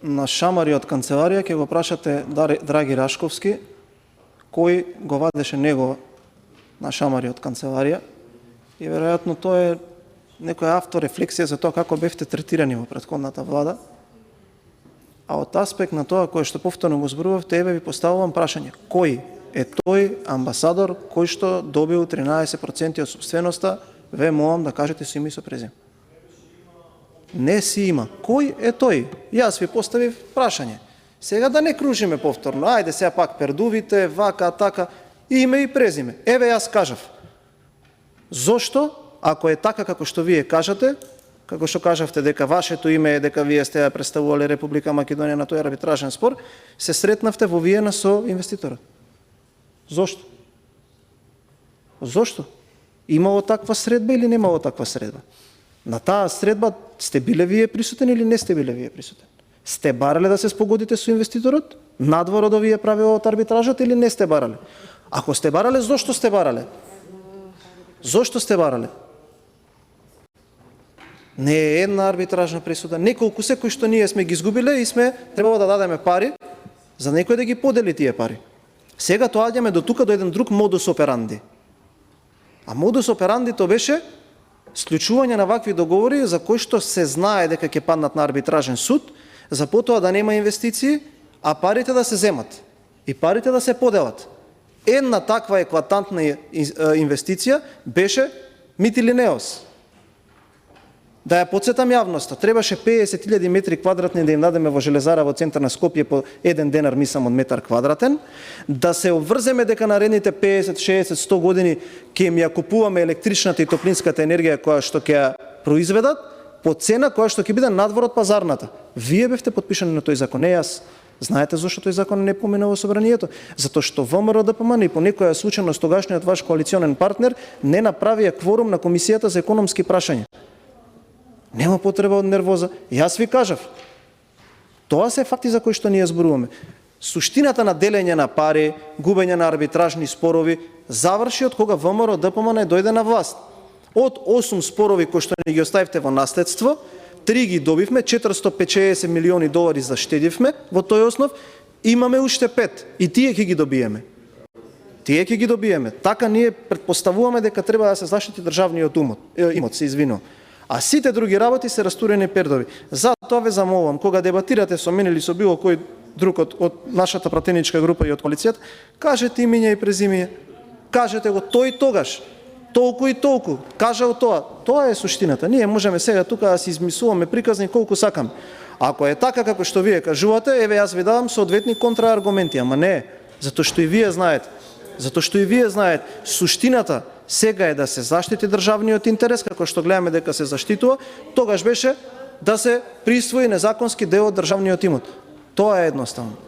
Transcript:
на шамари од канцеларија ќе го прашате Драги Рашковски, кој го вадеше него на шамари од канцеларија, и веројатно тоа е некоја авторефлексија за тоа како бевте третирани во претходната влада. А од аспект на тоа кое што повторно го зборувавте, еве ви поставувам прашање: кој е тој амбасадор кој што добил 13% од собственоста? Ве молам да кажете со име и со презиме. Не си има. Кој е тој? Јас ви поставив прашање. Сега да не кружиме повторно. Ајде сега пак пердувите, вака, така, име и презиме. Еве јас кажав. Зошто, ако е така како што вие кажате, како што кажавте дека вашето име е дека вие сте ја представувале Република Македонија на тој арбитражен спор, се сретнавте во Виена со инвеститорот? Зошто? Зошто? Имало таква средба или немало таква средба? На таа средба сте биле вие присутен или не сте биле вие присутен? Сте барале да се спогодите со инвеститорот? Надвор од овие правила од арбитражот или не сте барале? Ако сте барале, зошто сте барале? Зошто сте барале? Не е една арбитражна пресуда, неколку се кои што ние сме ги изгубиле и сме требало да дадеме пари за некој да ги подели тие пари. Сега доаѓаме до тука до еден друг модус операнди. А модус операнди то беше склучување на вакви договори за кои што се знае дека ќе паднат на арбитражен суд, за потоа да нема инвестиции, а парите да се земат и парите да се поделат. Една таква еклатантна инвестиција беше Митилинеос. Да ја подсетам јавноста, требаше 50.000 метри квадратни да им дадеме во железара во центар на Скопје по 1 денар, мислам, од метар квадратен, да се обврземе дека наредните 50, 60, 100 години ќе им ја купуваме електричната и топлинската енергија која што ќе ја произведат по цена која што ќе биде надвор од пазарната. Вие бевте подпишани на тој закон, не јас. Знаете зашто тој закон не помина во собранието? Затоа што ВМРО-ДПМН и по некоја случајност тогашниот ваш коалиционен партнер не направија кворум на Комисијата за економски прашања. Нема потреба од нервоза. Јас ви кажав. Тоа се факти за кои што ние зборуваме. Суштината на делење на пари, губење на арбитражни спорови, заврши од кога ВМРО-ДПМН дојде на власт. Од 8 спорови кои што ни ги оставивте во наследство, 3 ги добивме, 450 милиони долари заштедивме во тој основ, имаме уште 5 и тие ќе ги добиеме. Тие ќе ги добиеме. Така ние претпоставуваме дека треба да се заштити државниот имот, се извинувам. А сите други работи се растурени пердови. Затоа ве замолувам, кога дебатирате со мене или со било кој друг од нашата пратеничка група и од коалицијата, кажете имиња и презимиња. Кажете го тој тогаш. Толку и толку. Кажал тоа. Тоа е суштината. Ние можеме сега тука да си измислуваме приказни колку сакаме. Ако е така како што вие кажувате, еве јас ви давам соодветни контрааргументи, ама не е. Затоа што и вие знаете. Затоа што и вие знаете, суштината сега е да се заштити државниот интерес, како што гледаме дека се заштитува, тогаш беше да се присвои незаконски дел од државниот имот. Тоа е едноставно.